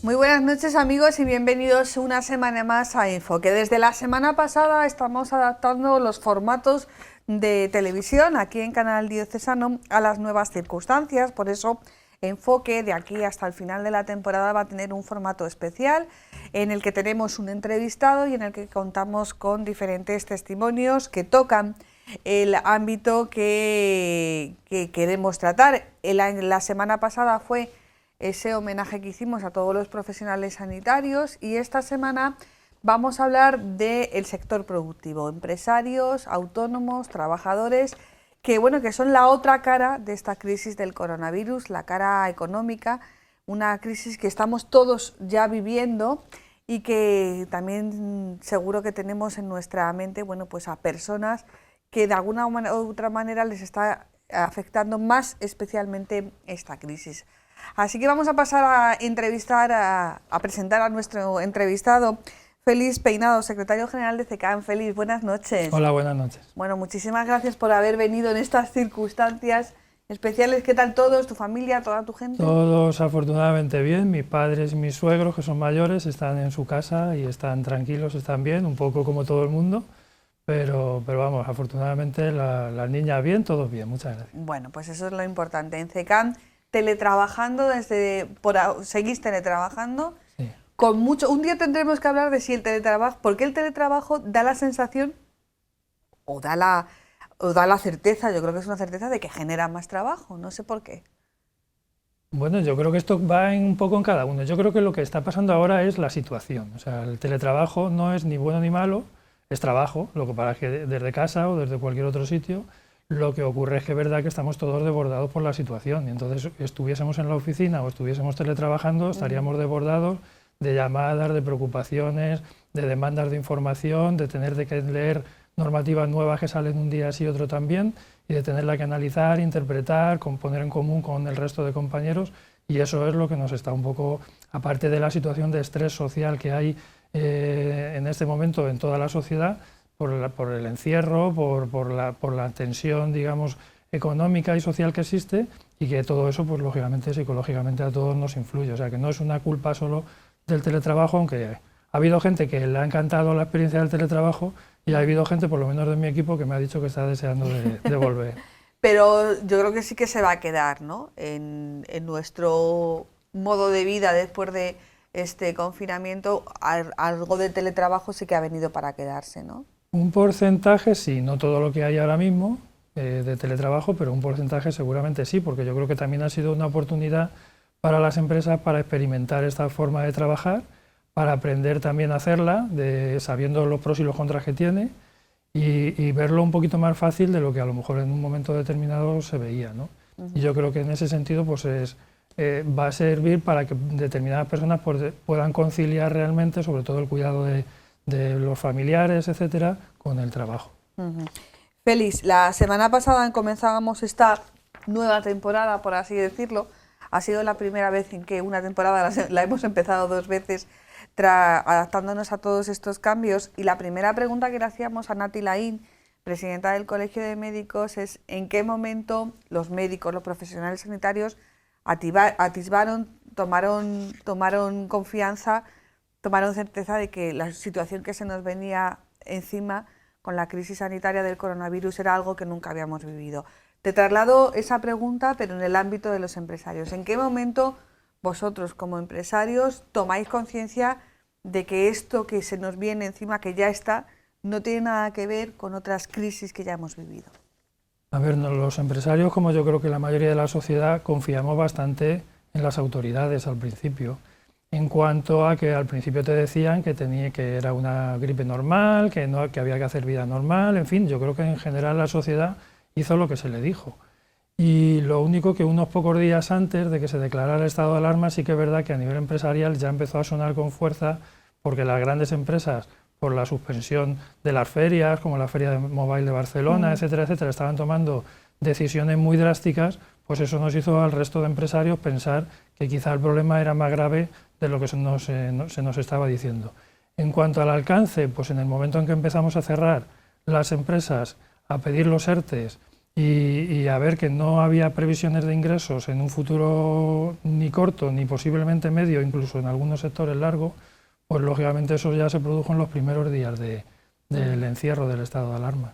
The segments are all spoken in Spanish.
Muy buenas noches amigos y bienvenidos una semana más a Info, que desde la semana pasada estamos adaptando los formatos de televisión aquí en Canal Diocesano a las nuevas circunstancias, por eso Enfoque de aquí hasta el final de la temporada va a tener un formato especial en el que tenemos un entrevistado y en el que contamos con diferentes testimonios que tocan el ámbito que queremos tratar. La semana pasada fue ese homenaje que hicimos a todos los profesionales sanitarios y esta semana vamos a hablar del sector productivo, empresarios, autónomos, trabajadores, que son la otra cara de esta crisis del coronavirus, la cara económica, una crisis que estamos todos ya viviendo y que también seguro que tenemos en nuestra mente, pues a personas que de alguna u otra manera les está afectando más especialmente esta crisis. Así que vamos a pasar a presentar a nuestro entrevistado, Félix Peinado, secretario general de CECAN. Félix, buenas noches. Hola, buenas noches. Bueno, muchísimas gracias por haber venido en estas circunstancias especiales. ¿Qué tal todos, tu familia, toda tu gente? Todos afortunadamente bien. Mis padres y mis suegros, que son mayores, están en su casa y están tranquilos, están bien, un poco como todo el mundo. Pero vamos, afortunadamente las niñas bien, todos bien. Muchas gracias. Bueno, pues eso es lo importante. En CECAN, teletrabajando, ¿seguís teletrabajando? Sí. Un día tendremos que hablar de si el teletrabajo, porque el teletrabajo da la sensación o da la certeza, yo creo que es una certeza de que genera más trabajo, no sé por qué. Bueno, yo creo que esto va un poco en cada uno. Yo creo que lo que está pasando ahora es la situación. O sea, el teletrabajo no es ni bueno ni malo, es trabajo, lo que pasa es que desde casa o desde cualquier otro sitio. Lo que ocurre es que es verdad que estamos todos desbordados por la situación y entonces estuviésemos en la oficina o estuviésemos teletrabajando, estaríamos desbordados de llamadas, de preocupaciones, de demandas de información, de tener que leer normativas nuevas que salen un día sí y otro también y de tenerla que analizar, interpretar, poner en común con el resto de compañeros y eso es lo que nos está un poco, aparte de la situación de estrés social que hay en este momento en toda la sociedad, por el encierro, por la tensión, digamos, económica y social que existe y que todo eso, pues lógicamente, psicológicamente a todos nos influye. O sea, que no es una culpa solo del teletrabajo, aunque ha habido gente que le ha encantado la experiencia del teletrabajo y ha habido gente, por lo menos de mi equipo, que me ha dicho que está deseando de volver. Pero yo creo que sí que se va a quedar, ¿no? En nuestro modo de vida después de este confinamiento, algo de teletrabajo sí que ha venido para quedarse, ¿no? Un porcentaje sí, no todo lo que hay ahora mismo de teletrabajo, pero un porcentaje seguramente sí, porque yo creo que también ha sido una oportunidad para las empresas para experimentar esta forma de trabajar, para aprender también a hacerla, sabiendo los pros y los contras que tiene y verlo un poquito más fácil de lo que a lo mejor en un momento determinado se veía, ¿no? Y yo creo que en ese sentido pues va a servir para que determinadas personas puedan conciliar realmente, sobre todo el cuidado de los familiares, etcétera, con el trabajo. Félix, la semana pasada comenzábamos esta nueva temporada, por así decirlo. Ha sido la primera vez en que una temporada la hemos empezado 2 veces adaptándonos a todos estos cambios. Y la primera pregunta que le hacíamos a Nati Laín, presidenta del Colegio de Médicos, es ¿en qué momento los médicos, los profesionales sanitarios atisbaron, tomaron confianza, tomaron certeza de que la situación que se nos venía encima con la crisis sanitaria del coronavirus era algo que nunca habíamos vivido? Te traslado esa pregunta, pero en el ámbito de los empresarios. ¿En qué momento vosotros, como empresarios, tomáis conciencia de que esto que se nos viene encima, que ya está, no tiene nada que ver con otras crisis que ya hemos vivido? A ver, los empresarios, como yo creo que la mayoría de la sociedad, confiamos bastante en las autoridades al principio. En cuanto a que al principio te decían que era una gripe normal, que había que hacer vida normal, en fin, yo creo que en general la sociedad hizo lo que se le dijo. Y lo único que unos pocos días antes de que se declarara el estado de alarma, sí que es verdad que a nivel empresarial ya empezó a sonar con fuerza, porque las grandes empresas, por la suspensión de las ferias, como la Feria de Mobile de Barcelona, etcétera, etcétera, estaban tomando decisiones muy drásticas, pues eso nos hizo al resto de empresarios pensar que quizá el problema era más grave de lo que se nos estaba diciendo. En cuanto al alcance, pues en el momento en que empezamos a cerrar las empresas, a pedir los ERTEs y a ver que no había previsiones de ingresos en un futuro ni corto, ni posiblemente medio, incluso en algunos sectores largo, pues lógicamente eso ya se produjo en los primeros días del encierro del estado de alarma.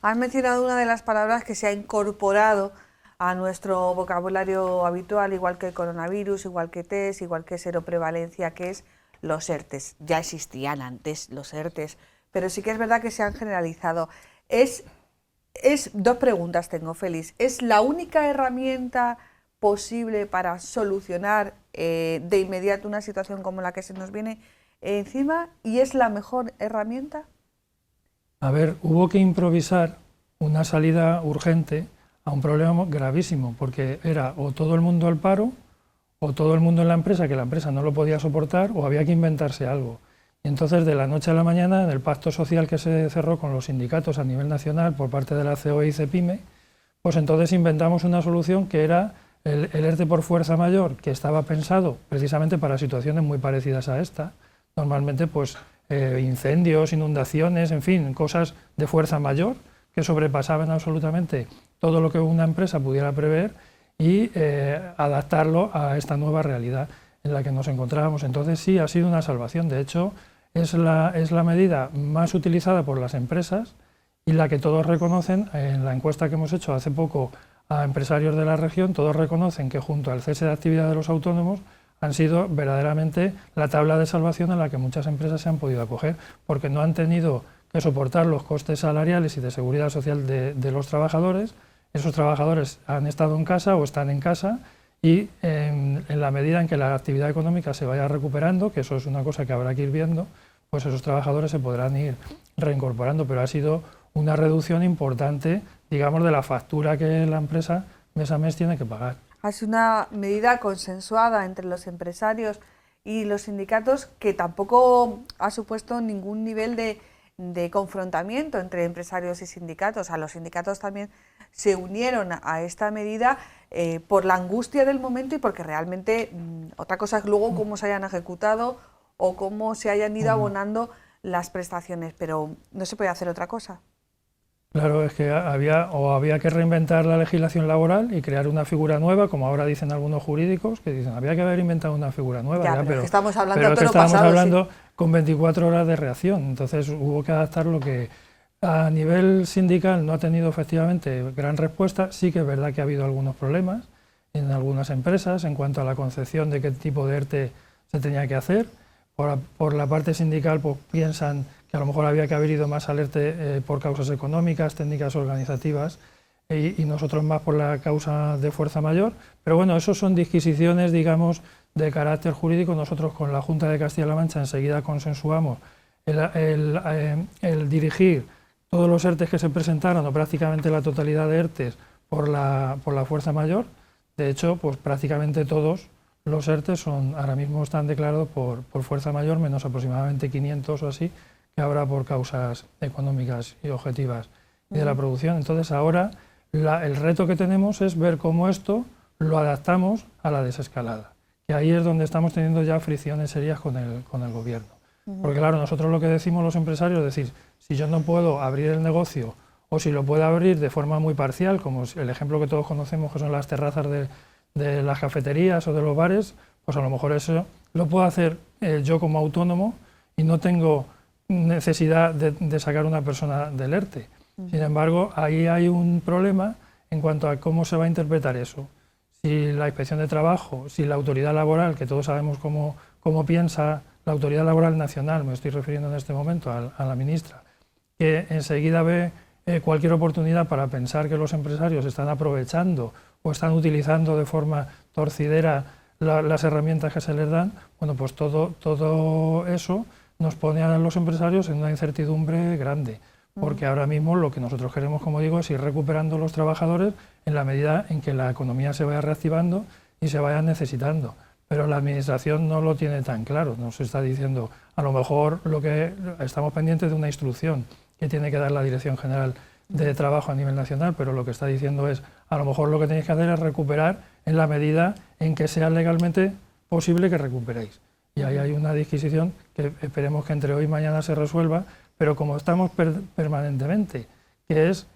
Has mencionado una de las palabras que se ha incorporado a nuestro vocabulario habitual, igual que el coronavirus, igual que test, igual que seroprevalencia, que es los ERTES. Ya existían antes los ERTES, pero sí que es verdad que se han generalizado. Dos preguntas tengo, Félix. ¿Es la única herramienta posible para solucionar de inmediato una situación como la que se nos viene encima? ¿Y es la mejor herramienta? A ver, hubo que improvisar una salida urgente a un problema gravísimo, porque era o todo el mundo al paro, o todo el mundo en la empresa, que la empresa no lo podía soportar, o había que inventarse algo. Y entonces, de la noche a la mañana, en el pacto social que se cerró con los sindicatos a nivel nacional por parte de la COE y CEPIME, pues entonces inventamos una solución que era el ERTE por fuerza mayor, que estaba pensado precisamente para situaciones muy parecidas a esta, normalmente pues incendios, inundaciones, en fin, cosas de fuerza mayor que sobrepasaban absolutamente todo lo que una empresa pudiera prever y adaptarlo a esta nueva realidad en la que nos encontrábamos. Entonces sí, ha sido una salvación. De hecho, es la medida más utilizada por las empresas y la que todos reconocen. En la encuesta que hemos hecho hace poco a empresarios de la región, todos reconocen que junto al cese de actividad de los autónomos han sido verdaderamente la tabla de salvación a la que muchas empresas se han podido acoger, porque no han tenido que soportar los costes salariales y de seguridad social de los trabajadores. Esos trabajadores han estado en casa o están en casa y en la medida en que la actividad económica se vaya recuperando, que eso es una cosa que habrá que ir viendo, pues esos trabajadores se podrán ir reincorporando, pero ha sido una reducción importante, digamos, de la factura que la empresa mes a mes tiene que pagar. Es una medida consensuada entre los empresarios y los sindicatos que tampoco ha supuesto ningún nivel de confrontamiento entre empresarios y sindicatos. Los sindicatos también se unieron a esta medida por la angustia del momento y porque realmente otra cosa es luego cómo se hayan ejecutado o cómo se hayan ido abonando las prestaciones, pero no se puede hacer otra cosa. Claro, es que había que reinventar la legislación laboral y crear una figura nueva, como ahora dicen algunos jurídicos, que dicen había que haber inventado una figura nueva. Pero es que estamos hablando pero de todo estábamos pasado, hablando sí, con 24 horas de reacción, entonces hubo que adaptar lo que a nivel sindical no ha tenido efectivamente gran respuesta. Sí que es verdad que ha habido algunos problemas en algunas empresas en cuanto a la concepción de qué tipo de ERTE se tenía que hacer. Por la parte sindical pues piensan que a lo mejor había que haber ido más al ERTE por causas económicas, técnicas organizativas y nosotros más por la causa de fuerza mayor. Pero bueno, eso son disquisiciones, digamos, de carácter jurídico. Nosotros con la Junta de Castilla-La Mancha enseguida consensuamos el dirigir todos los ERTEs que se presentaron, o prácticamente la totalidad de ERTEs, por la fuerza mayor. De hecho, pues prácticamente todos los ERTEs ahora mismo están declarados por fuerza mayor, menos aproximadamente 500 o así, que habrá por causas económicas y objetivas y de la producción. Entonces ahora el reto que tenemos es ver cómo esto lo adaptamos a la desescalada. Y ahí es donde estamos teniendo ya fricciones serias con el gobierno. Porque claro, nosotros lo que decimos los empresarios es decir, si yo no puedo abrir el negocio o si lo puedo abrir de forma muy parcial, como el ejemplo que todos conocemos que son las terrazas de las cafeterías o de los bares, pues a lo mejor eso lo puedo hacer yo como autónomo y no tengo necesidad de sacar una persona del ERTE. Sin embargo, ahí hay un problema en cuanto a cómo se va a interpretar eso. Si la Inspección de Trabajo, si la Autoridad Laboral, que todos sabemos cómo piensa la Autoridad Laboral Nacional, me estoy refiriendo en este momento a la ministra, que enseguida ve cualquier oportunidad para pensar que los empresarios están aprovechando o están utilizando de forma torcidera las herramientas que se les dan, bueno, pues todo eso nos pone a los empresarios en una incertidumbre grande, porque ahora mismo lo que nosotros queremos, como digo, es ir recuperando los trabajadores en la medida en que la economía se vaya reactivando y se vaya necesitando. Pero la Administración no lo tiene tan claro, nos está diciendo, a lo mejor lo que estamos pendientes de una instrucción que tiene que dar la Dirección General de Trabajo a nivel nacional, pero lo que está diciendo es, a lo mejor lo que tenéis que hacer es recuperar en la medida en que sea legalmente posible que recuperéis. Y ahí hay una disquisición que esperemos que entre hoy y mañana se resuelva, pero como estamos permanentemente, que es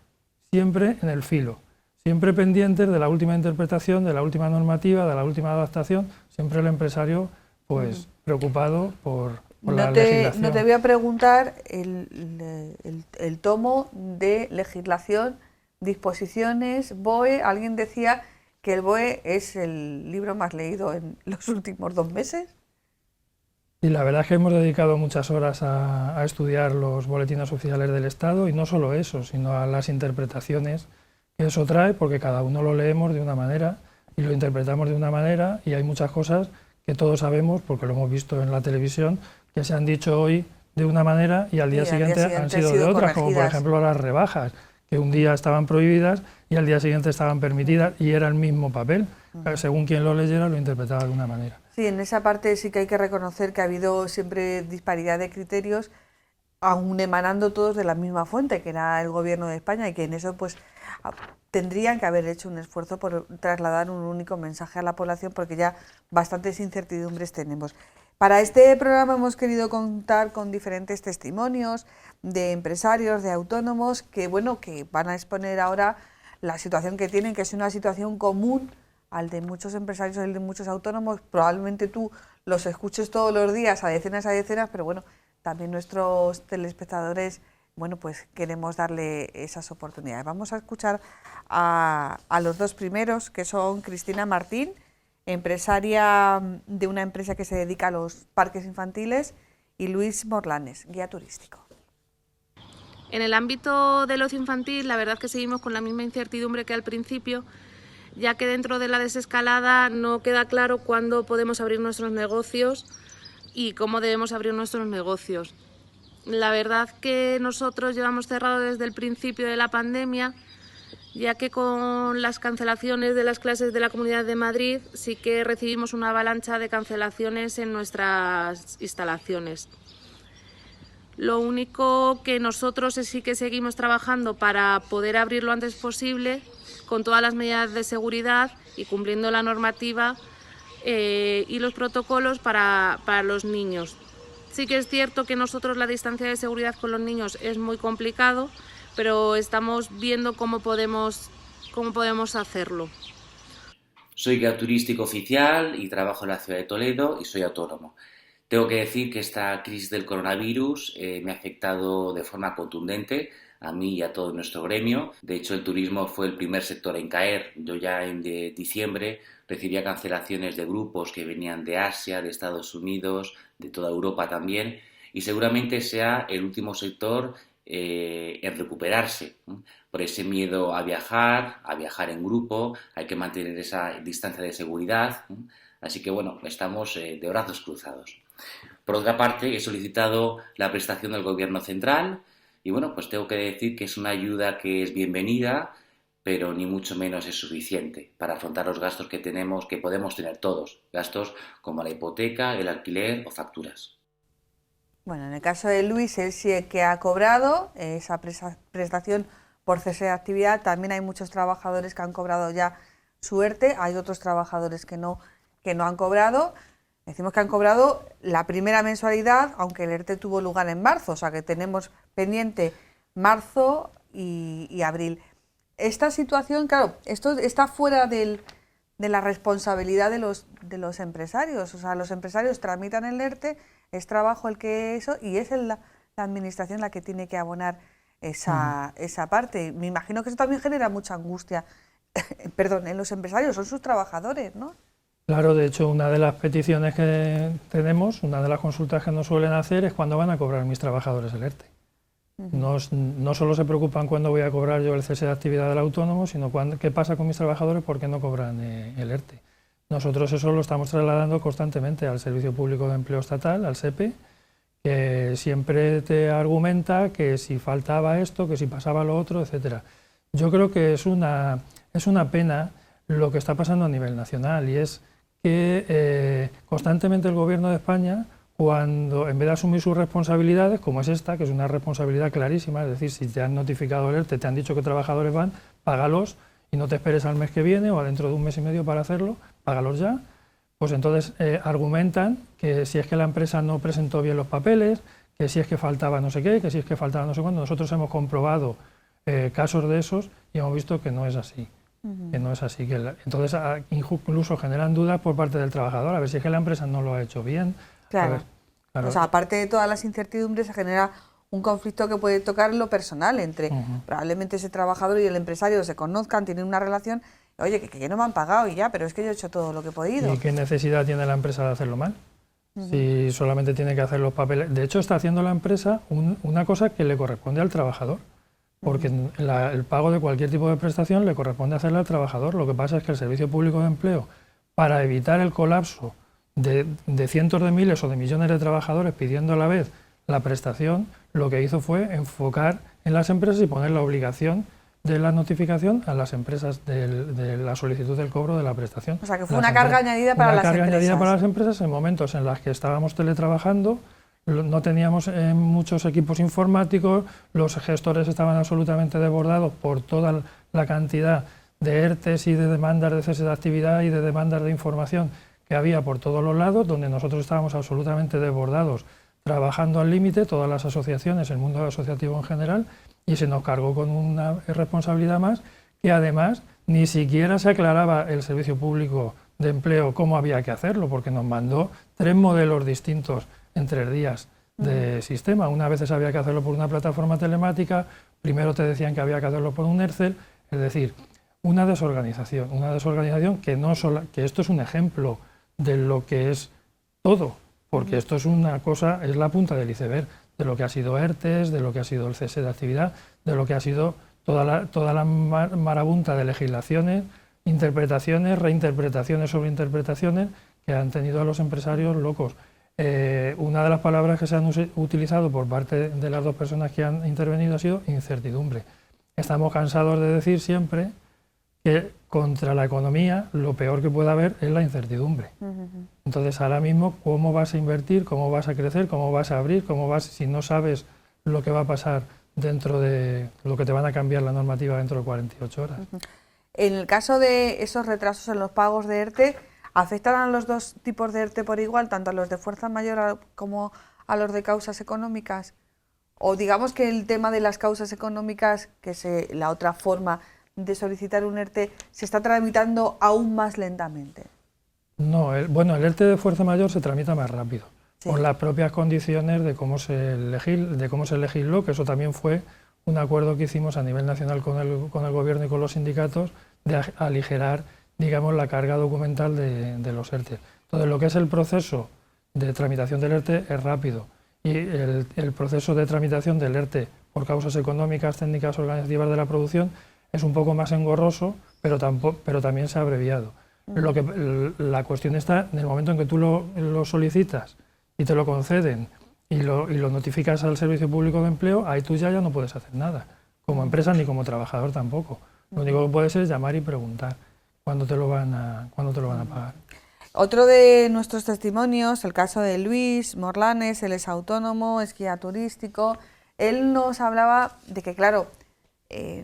siempre en el filo, siempre pendientes de la última interpretación, de la última normativa, de la última adaptación, siempre el empresario pues preocupado por la legislación. No te voy a preguntar el tomo de legislación, disposiciones, BOE. Alguien decía que el BOE es el libro más leído en los últimos 2 meses. Y la verdad es que hemos dedicado muchas horas a estudiar los boletines oficiales del Estado, y no solo eso, sino a las interpretaciones que eso trae, porque cada uno lo leemos de una manera y lo interpretamos de una manera, y hay muchas cosas que todos sabemos, porque lo hemos visto en la televisión, que se han dicho hoy de una manera y al día siguiente han sido de otra, como por ejemplo las rebajas, que un día estaban prohibidas y al día siguiente estaban permitidas, y era el mismo papel. Según quien lo leyera lo interpretaba de una manera. Sí, en esa parte sí que hay que reconocer que ha habido siempre disparidad de criterios, aún emanando todos de la misma fuente, que era el Gobierno de España, y que en eso pues tendrían que haber hecho un esfuerzo por trasladar un único mensaje a la población, porque ya bastantes incertidumbres tenemos. Para este programa hemos querido contar con diferentes testimonios de empresarios, de autónomos, que bueno, que van a exponer ahora la situación que tienen, que es una situación común al de muchos empresarios, al de muchos autónomos. Probablemente tú los escuches todos los días a decenas, pero bueno, también nuestros telespectadores, bueno, pues queremos darle esas oportunidades. Vamos a escuchar a los 2 primeros, que son Cristina Martín, empresaria de una empresa que se dedica a los parques infantiles, y Luis Morlanes, guía turístico. En el ámbito del ocio infantil, la verdad es que seguimos con la misma incertidumbre que al principio, ya que dentro de la desescalada no queda claro cuándo podemos abrir nuestros negocios y cómo debemos abrir nuestros negocios. La verdad que nosotros llevamos cerrado desde el principio de la pandemia, ya que con las cancelaciones de las clases de la Comunidad de Madrid sí que recibimos una avalancha de cancelaciones en nuestras instalaciones. Lo único que nosotros sí que seguimos trabajando para poder abrir lo antes posible, con todas las medidas de seguridad y cumpliendo la normativa y los protocolos para los niños. Sí que es cierto que nosotros la distancia de seguridad con los niños es muy complicado, pero estamos viendo cómo podemos hacerlo. Soy guía turístico oficial y trabajo en la ciudad de Toledo y soy autónomo. Tengo que decir que esta crisis del coronavirus me ha afectado de forma contundente a mí y a todo nuestro gremio. De hecho, el turismo fue el primer sector en caer. Yo ya en diciembre recibía cancelaciones de grupos que venían de Asia, de Estados Unidos, de toda Europa también, y seguramente sea el último sector en recuperarse, por ese miedo a viajar en grupo, hay que mantener esa distancia de seguridad, así que bueno, estamos de brazos cruzados. Por otra parte, he solicitado la prestación del Gobierno central y bueno, pues tengo que decir que es una ayuda que es bienvenida, pero ni mucho menos es suficiente para afrontar los gastos que podemos tener todos, gastos como la hipoteca, el alquiler o facturas. Bueno, en el caso de Luis, él sí que ha cobrado esa prestación por cese de actividad. También hay muchos trabajadores que han cobrado ya su ERTE, hay otros trabajadores que no han cobrado. Decimos que han cobrado la primera mensualidad, aunque el ERTE tuvo lugar en marzo, o sea que tenemos pendiente marzo y abril. Esta situación, claro, esto está fuera de la responsabilidad de los empresarios. O sea, los empresarios tramitan el ERTE, es trabajo el que eso, y es la administración la que tiene que abonar esa parte. Me imagino que eso también genera mucha angustia, en los empresarios, son sus trabajadores, ¿no? Claro, de hecho, una de las peticiones que tenemos, una de las consultas que nos suelen hacer es cuándo van a cobrar mis trabajadores el ERTE. No solo se preocupan cuándo voy a cobrar yo el cese de actividad del autónomo, sino qué pasa con mis trabajadores, por qué no cobran el ERTE. Nosotros eso lo estamos trasladando constantemente al Servicio Público de Empleo Estatal, al SEPE, que siempre te argumenta que si faltaba esto, que si pasaba lo otro, etcétera. Yo creo que es una pena lo que está pasando a nivel nacional, y es que constantemente el Gobierno de España, cuando en vez de asumir sus responsabilidades, como es esta, que es una responsabilidad clarísima, es decir, si te han notificado el ERTE, te han dicho que trabajadores van, págalos y no te esperes al mes que viene o dentro de un mes y medio para hacerlo, págalos ya, pues entonces argumentan que si es que la empresa no presentó bien los papeles, que si es que faltaba no sé qué, que si es que faltaba no sé cuándo. Nosotros hemos comprobado casos de esos y hemos visto que no es así. Que no es así. Entonces, incluso generan dudas por parte del trabajador, a ver si es que la empresa no lo ha hecho bien. Claro. Claro. O sea, aparte de todas las incertidumbres, se genera un conflicto que puede tocar lo personal entre probablemente ese trabajador y el empresario se conozcan, tienen una relación, oye, que no me han pagado y ya, pero es que yo he hecho todo lo que he podido. ¿Y qué necesidad tiene la empresa de hacerlo mal? Si solamente tiene que hacer los papeles. De hecho, está haciendo la empresa una cosa que le corresponde al trabajador, porque el pago de cualquier tipo de prestación le corresponde hacerle al trabajador. Lo que pasa es que el Servicio Público de Empleo, para evitar el colapso de cientos de miles o de millones de trabajadores pidiendo a la vez la prestación, lo que hizo fue enfocar en las empresas y poner la obligación de la notificación a las empresas de la solicitud del cobro de la prestación. O sea, que fue una carga añadida para las empresas. Una carga añadida para las empresas en momentos en los que estábamos teletrabajando, no teníamos muchos equipos informáticos, los gestores estaban absolutamente desbordados por toda la cantidad de ERTEs y de demandas de cese de actividad y de demandas de información que había por todos los lados, donde nosotros estábamos absolutamente desbordados, trabajando al límite, todas las asociaciones, el mundo asociativo en general, y se nos cargó con una responsabilidad más, que además ni siquiera se aclaraba el Servicio Público de Empleo cómo había que hacerlo, porque nos mandó 3 modelos distintos en 3 días de sistema. Una vez había que hacerlo por una plataforma telemática, primero te decían que había que hacerlo por un Excel, es decir, una desorganización que esto es un ejemplo de lo que es todo, porque esto es una cosa, es la punta del iceberg de lo que ha sido ERTES, de lo que ha sido el cese de actividad, de lo que ha sido toda la marabunta de legislaciones, interpretaciones, reinterpretaciones sobre interpretaciones que han tenido a los empresarios locos. Una de las palabras que se han utilizado por parte de las 2 personas que han intervenido ha sido incertidumbre. Estamos cansados de decir siempre que contra la economía lo peor que puede haber es la incertidumbre. Entonces, ahora mismo, ¿cómo vas a invertir? ¿Cómo vas a crecer? ¿Cómo vas a abrir? Si no sabes lo que va a pasar dentro de lo que te van a cambiar la normativa dentro de 48 horas? En el caso de esos retrasos en los pagos de ERTE, ¿afectan a los 2 tipos de ERTE por igual, tanto a los de fuerza mayor como a los de causas económicas? O digamos que el tema de las causas económicas, que es la otra forma de solicitar un ERTE, se está tramitando aún más lentamente. No, el ERTE de fuerza mayor se tramita más rápido, por las propias condiciones de cómo se legisló, que eso también fue un acuerdo que hicimos a nivel nacional con el gobierno y con los sindicatos de aligerar, digamos, la carga documental de los ERTE. Entonces, lo que es el proceso de tramitación del ERTE es rápido y el proceso de tramitación del ERTE por causas económicas, técnicas, organizativas de la producción es un poco más engorroso, pero también se ha abreviado. La cuestión está en el momento en que tú lo solicitas y te lo conceden y lo notificas al Servicio Público de Empleo, ahí tú ya no puedes hacer nada, como empresa ni como trabajador tampoco. Lo único que puedes es llamar y preguntar cuándo te lo van a pagar. Otro de nuestros testimonios, el caso de Luis Morlanes, él es autónomo, es guía turístico. Él nos hablaba de que, claro,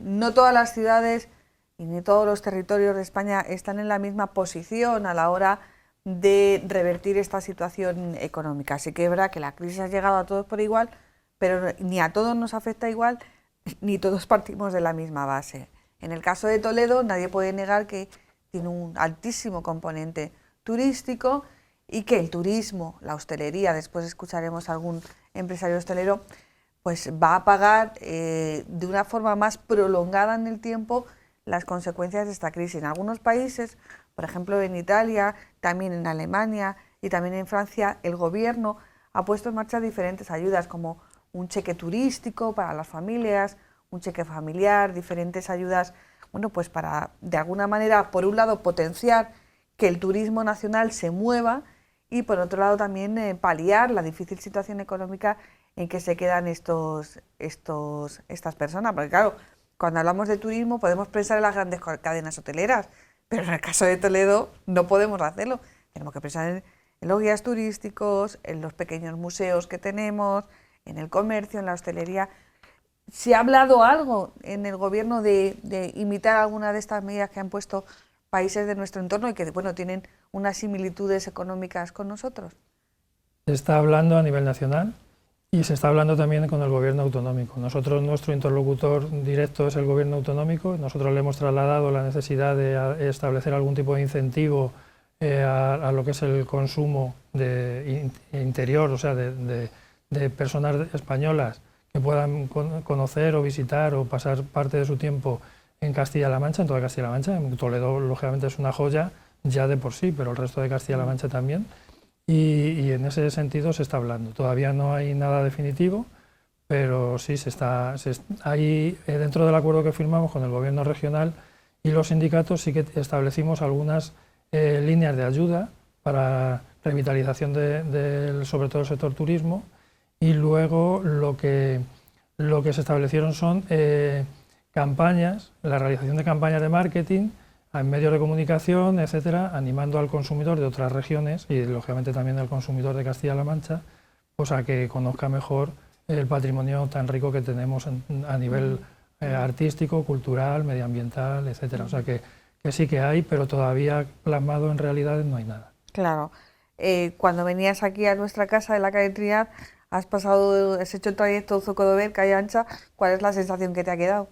no todas las ciudades y ni todos los territorios de España están en la misma posición a la hora de revertir esta situación económica. Así que es verdad que la crisis ha llegado a todos por igual, pero ni a todos nos afecta igual, ni todos partimos de la misma base. En el caso de Toledo, nadie puede negar que tiene un altísimo componente turístico y que el turismo, la hostelería, después escucharemos a algún empresario hostelero, pues va a pagar de una forma más prolongada en el tiempo las consecuencias de esta crisis. En algunos países, por ejemplo en Italia, también en Alemania y también en Francia, el gobierno ha puesto en marcha diferentes ayudas como un cheque turístico para las familias, un cheque familiar, diferentes ayudas, bueno, pues para de alguna manera, por un lado, potenciar que el turismo nacional se mueva y por otro lado también paliar la difícil situación económica en que se quedan estas personas. Porque claro, cuando hablamos de turismo podemos pensar en las grandes cadenas hoteleras, pero en el caso de Toledo no podemos hacerlo. Tenemos que pensar en los guías turísticos, en los pequeños museos que tenemos, en el comercio, en la hostelería. ¿Se ha hablado algo en el gobierno de imitar alguna de estas medidas que han puesto países de nuestro entorno y que, bueno, tienen unas similitudes económicas con nosotros? Se está hablando a nivel nacional y se está hablando también con el gobierno autonómico. Nosotros, nuestro interlocutor directo es el gobierno autonómico. Nosotros le hemos trasladado la necesidad de establecer algún tipo de incentivo a lo que es el consumo interior, o sea, de personas españolas que puedan conocer o visitar o pasar parte de su tiempo en Castilla-La Mancha, en toda Castilla-La Mancha. Toledo, lógicamente, es una joya ya de por sí, pero el resto de Castilla-La Mancha también. Y en ese sentido se está hablando. Todavía no hay nada definitivo, pero sí hay dentro del acuerdo que firmamos con el gobierno regional y los sindicatos sí que establecimos algunas líneas de ayuda para revitalización sobre todo el sector turismo, y luego lo que se establecieron son campañas, la realización de campañas de marketing en medios de comunicación, etcétera, animando al consumidor de otras regiones y lógicamente también al consumidor de Castilla-La Mancha, pues a que conozca mejor el patrimonio tan rico que tenemos a nivel artístico, cultural, medioambiental, etcétera. O sea que sí que hay, pero todavía plasmado en realidades no hay nada. Claro. Cuando venías aquí a nuestra casa de la calle Triad, has hecho el trayecto Zocodover, calle Ancha. ¿Cuál es la sensación que te ha quedado?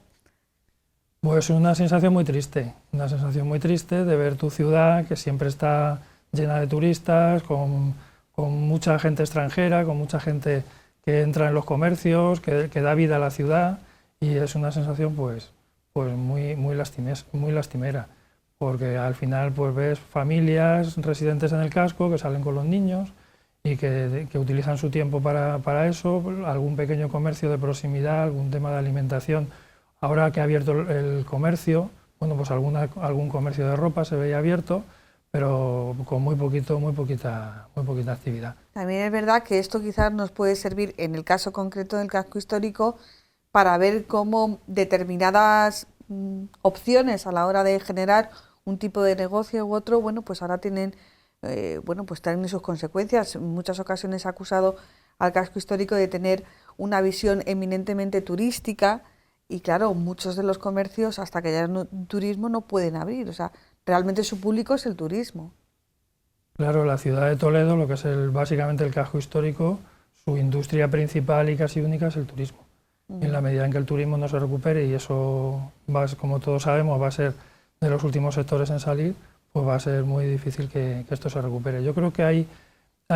Pues una sensación muy triste de ver tu ciudad que siempre está llena de turistas, con mucha gente extranjera, con mucha gente que entra en los comercios, que da vida a la ciudad, y es una sensación pues muy lastimera, porque al final pues ves familias residentes en el casco que salen con los niños y que utilizan su tiempo para eso, algún pequeño comercio de proximidad, algún tema de alimentación. Ahora que ha abierto el comercio, bueno, pues algún comercio de ropa se veía abierto, pero con muy poquita actividad. También es verdad que esto quizás nos puede servir, en el caso concreto del casco histórico, para ver cómo determinadas opciones a la hora de generar un tipo de negocio u otro, bueno, pues ahora tienen sus consecuencias. En muchas ocasiones ha acusado al casco histórico de tener una visión eminentemente turística. Y claro, muchos de los comercios, hasta que haya turismo, no pueden abrir. O sea, realmente su público es el turismo. Claro, la ciudad de Toledo, lo que es básicamente el casco histórico, su industria principal y casi única es el turismo. Y en la medida en que el turismo no se recupere, y eso, como todos sabemos, va a ser de los últimos sectores en salir, pues va a ser muy difícil que esto se recupere. Yo creo que hay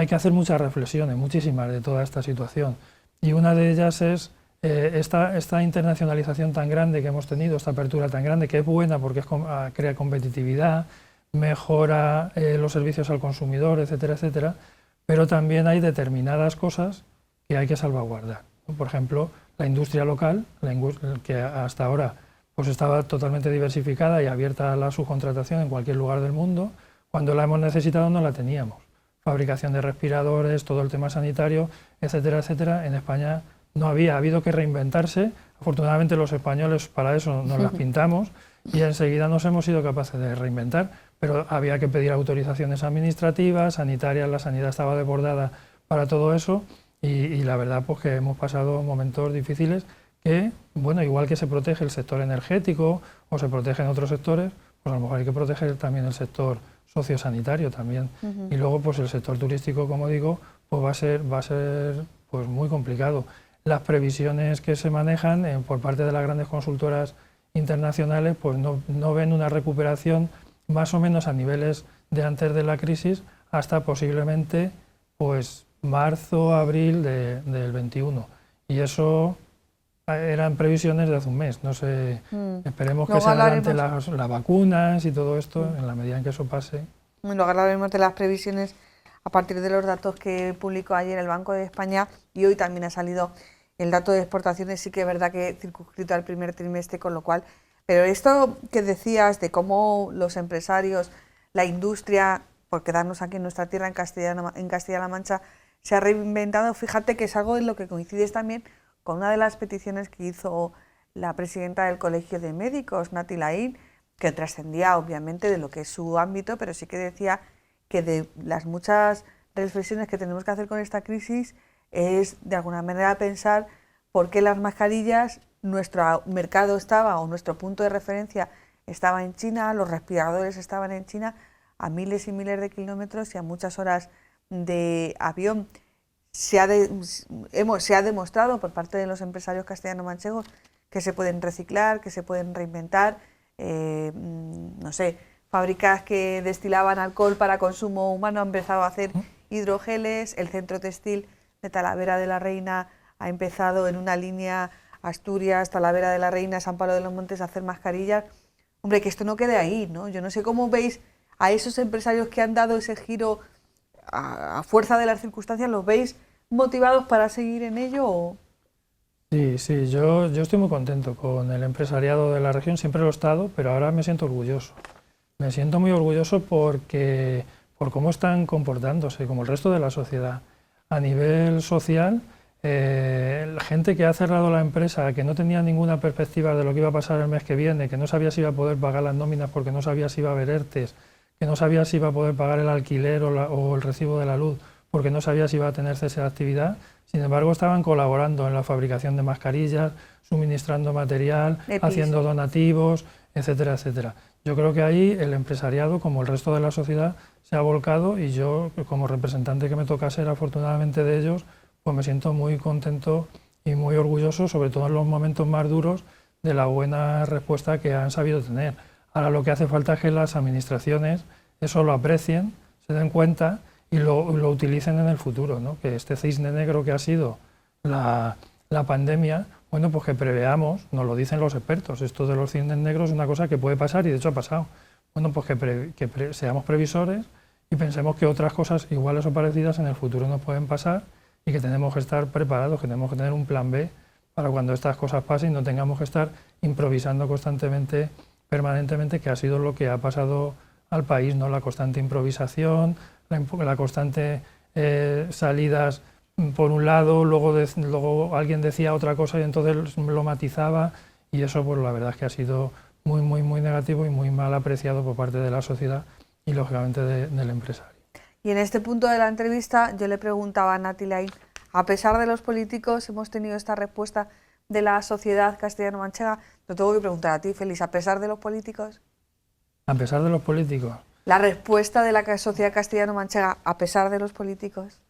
que hacer muchas reflexiones, muchísimas, de toda esta situación. Y una de ellas es esta internacionalización tan grande que hemos tenido, esta apertura tan grande, que es buena porque crea competitividad, mejora los servicios al consumidor, etcétera, etcétera, pero también hay determinadas cosas que hay que salvaguardar, ¿no? Por ejemplo, la industria local, que hasta ahora pues estaba totalmente diversificada y abierta a la subcontratación en cualquier lugar del mundo. Cuando la hemos necesitado no la teníamos. Fabricación de respiradores, todo el tema sanitario, etcétera, etcétera. En España no ha habido que reinventarse. Afortunadamente los españoles para eso nos las pintamos y enseguida nos hemos sido capaces de reinventar, pero había que pedir autorizaciones administrativas, sanitarias, la sanidad estaba desbordada para todo eso y la verdad pues que hemos pasado momentos difíciles que, bueno, igual que se protege el sector energético o se protegen otros sectores, pues a lo mejor hay que proteger también el sector sociosanitario también. Y luego pues el sector turístico, como digo, pues va a ser pues muy complicado. Las previsiones que se manejan por parte de las grandes consultoras internacionales pues no ven una recuperación más o menos a niveles de antes de la crisis hasta posiblemente pues marzo, abril del 21. Y eso eran previsiones de hace un mes. No sé, esperemos que se adelante las vacunas y todo esto en la medida en que eso pase. Luego hablaremos de las previsiones a partir de los datos que publicó ayer el Banco de España, y hoy también ha salido el dato de exportaciones. Sí que es verdad que circunscrito al primer trimestre, con lo cual... Pero esto que decías de cómo los empresarios, la industria, por quedarnos aquí en nuestra tierra, en Castilla-La Mancha, se ha reinventado, fíjate que es algo en lo que coincides también con una de las peticiones que hizo la presidenta del Colegio de Médicos, Nati Laín, que trascendía obviamente de lo que es su ámbito, pero sí que decía que de las muchas reflexiones que tenemos que hacer con esta crisis es de alguna manera pensar por qué las mascarillas, nuestro mercado estaba, o nuestro punto de referencia estaba en China, los respiradores estaban en China a miles y miles de kilómetros y a muchas horas de avión. se ha demostrado por parte de los empresarios castellano-manchegos que se pueden reciclar, que se pueden reinventar, no sé, fábricas que destilaban alcohol para consumo humano han empezado a hacer hidrogeles, el centro textil de Talavera de la Reina ha empezado en una línea Asturias, Talavera de la Reina, San Pablo de los Montes a hacer mascarillas. Hombre, que esto no quede ahí, ¿no? Yo no sé cómo veis a esos empresarios que han dado ese giro a fuerza de las circunstancias, ¿los veis motivados para seguir en ello? ¿O? Sí, yo estoy muy contento con el empresariado de la región, siempre lo he estado, pero ahora me siento orgulloso. Me siento muy orgulloso por cómo están comportándose, como el resto de la sociedad. A nivel social, la gente que ha cerrado la empresa, que no tenía ninguna perspectiva de lo que iba a pasar el mes que viene, que no sabía si iba a poder pagar las nóminas porque no sabía si iba a haber ERTES, que no sabía si iba a poder pagar el alquiler o el recibo de la luz, porque no sabía si iba a tener cese de actividad. Sin embargo, estaban colaborando en la fabricación de mascarillas, suministrando material, haciendo donativos, etcétera, etcétera. Yo creo que ahí el empresariado, como el resto de la sociedad, se ha volcado y yo, como representante que me toca ser afortunadamente de ellos, pues me siento muy contento y muy orgulloso, sobre todo en los momentos más duros, de la buena respuesta que han sabido tener. Ahora lo que hace falta es que las administraciones eso lo aprecien, se den cuenta y lo utilicen en el futuro, ¿no? Que este cisne negro que ha sido la pandemia, bueno, pues que preveamos, nos lo dicen los expertos, esto de los cisnes negros es una cosa que puede pasar y de hecho ha pasado. Bueno, pues que seamos previsores y pensemos que otras cosas iguales o parecidas en el futuro nos pueden pasar y que tenemos que estar preparados, que tenemos que tener un plan B para cuando estas cosas pasen y no tengamos que estar improvisando constantemente, permanentemente, que ha sido lo que ha pasado al país, ¿no? La constante improvisación, la constante salidas por un lado, luego alguien decía otra cosa y entonces lo matizaba y eso pues la verdad es que ha sido muy, muy, muy negativo y muy mal apreciado por parte de la sociedad y lógicamente del empresario. Y en este punto de la entrevista yo le preguntaba a Nati Laín, a pesar de los políticos hemos tenido esta respuesta de la sociedad castellano-manchega, te tengo que preguntar a ti, Félix, a pesar de los políticos. A pesar de los políticos. La respuesta de la sociedad castellano-manchega a pesar de los políticos.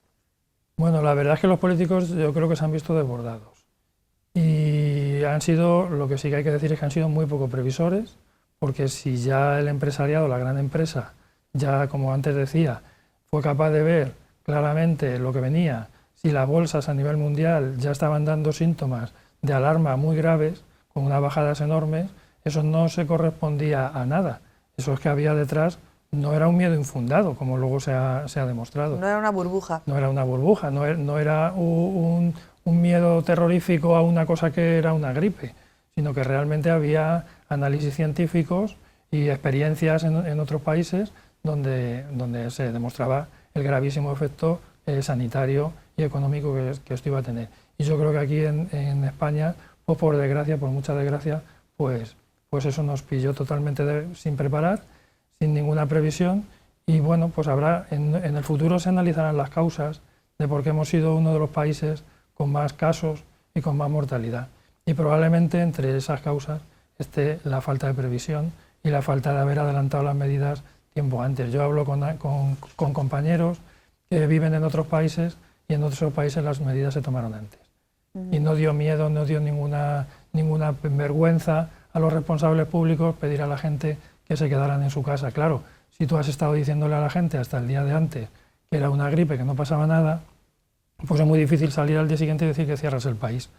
Bueno, la verdad es que los políticos yo creo que se han visto desbordados y han sido, lo que sí que hay que decir es que han sido muy poco previsores, porque si ya el empresariado, la gran empresa, ya como antes decía, fue capaz de ver claramente lo que venía, si las bolsas a nivel mundial ya estaban dando síntomas de alarma muy graves, con unas bajadas enormes, eso no se correspondía a nada, eso es que había detrás. No era un miedo infundado, como luego se ha demostrado. No era una burbuja. No era una burbuja, no era un miedo terrorífico a una cosa que era una gripe, sino que realmente había análisis científicos y experiencias en otros países donde se demostraba el gravísimo efecto sanitario y económico que esto iba a tener. Y yo creo que aquí en España, pues por desgracia, por mucha desgracia, pues eso nos pilló totalmente sin preparar, sin ninguna previsión y bueno, pues habrá en el futuro se analizarán las causas de por qué hemos sido uno de los países con más casos y con más mortalidad. Y probablemente entre esas causas esté la falta de previsión y la falta de haber adelantado las medidas tiempo antes. Yo hablo con compañeros que viven en otros países y en otros países las medidas se tomaron antes. Y no dio miedo, no dio ninguna vergüenza a los responsables públicos pedir a la gente que se quedaran en su casa. Claro, si tú has estado diciéndole a la gente hasta el día de antes que era una gripe, que no pasaba nada, pues es muy difícil salir al día siguiente y decir que cierras el país.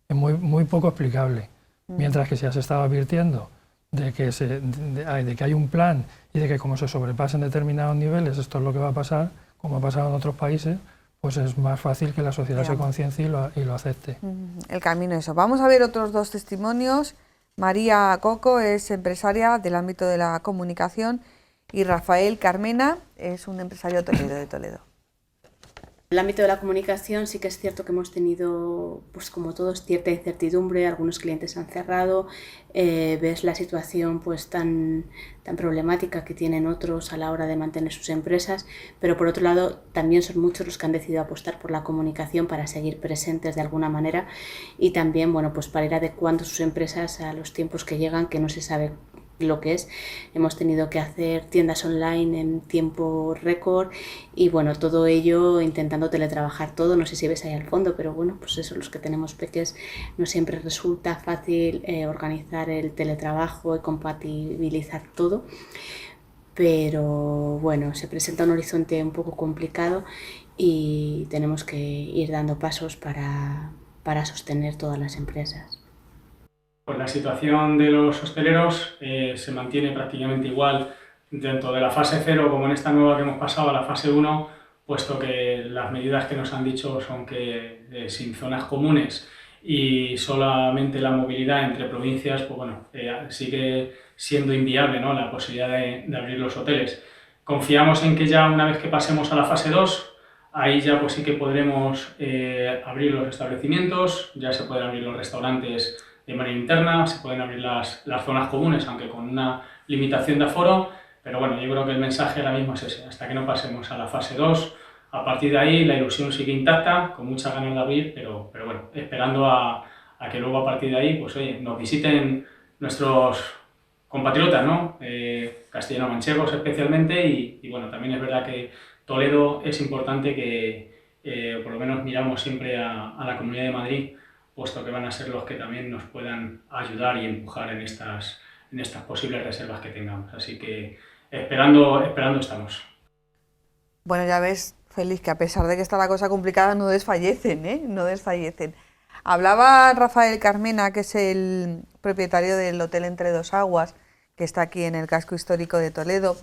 Es muy poco explicable. Mientras que si has estado advirtiendo de que hay un plan y de que como se sobrepasen determinados niveles, esto es lo que va a pasar, como ha pasado en otros países, pues es más fácil que la sociedad se conciencie y lo acepte. El camino es eso. Vamos a ver otros dos testimonios. María Coco es empresaria del ámbito de la comunicación y Rafael Carmena es un empresario de Toledo. En el ámbito de la comunicación sí que es cierto que hemos tenido, pues como todos, cierta incertidumbre, algunos clientes han cerrado, ves la situación pues tan problemática que tienen otros a la hora de mantener sus empresas, pero por otro lado también son muchos los que han decidido apostar por la comunicación para seguir presentes de alguna manera y también bueno, pues para ir adecuando sus empresas a los tiempos que llegan, que no se sabe lo que es. Hemos tenido que hacer tiendas online en tiempo récord y bueno, todo ello intentando teletrabajar todo. No sé si ves ahí al fondo, pero bueno, pues eso, los que tenemos peques no siempre resulta fácil organizar el teletrabajo y compatibilizar todo. Pero bueno, se presenta un horizonte un poco complicado y tenemos que ir dando pasos para sostener todas las empresas. Pues la situación de los hosteleros se mantiene prácticamente igual dentro de la fase 0 como en esta nueva que hemos pasado a la fase 1, puesto que las medidas que nos han dicho son que sin zonas comunes y solamente la movilidad entre provincias, pues bueno, sigue siendo inviable, ¿no?, la posibilidad de abrir los hoteles. Confiamos en que ya una vez que pasemos a la fase 2, ahí ya pues sí que podremos abrir los establecimientos, ya se pueden abrir los restaurantes de manera interna, se pueden abrir las zonas comunes, aunque con una limitación de aforo, pero bueno, yo creo que el mensaje ahora mismo es ese, hasta que no pasemos a la fase 2, a partir de ahí la ilusión sigue intacta, con muchas ganas de abrir, pero bueno, esperando a que luego a partir de ahí, pues oye, nos visiten nuestros compatriotas, ¿no? Castellano-manchegos especialmente, y bueno, también es verdad que Toledo es importante que por lo menos miramos siempre a la Comunidad de Madrid, puesto que van a ser los que también nos puedan ayudar y empujar en estas posibles reservas que tengamos. Así que esperando estamos. Bueno, ya ves, Félix, que a pesar de que está la cosa complicada, no desfallecen, ¿eh? No desfallecen. Hablaba Rafael Carmena, que es el propietario del Hotel Entre Dos Aguas, que está aquí en el casco histórico de Toledo,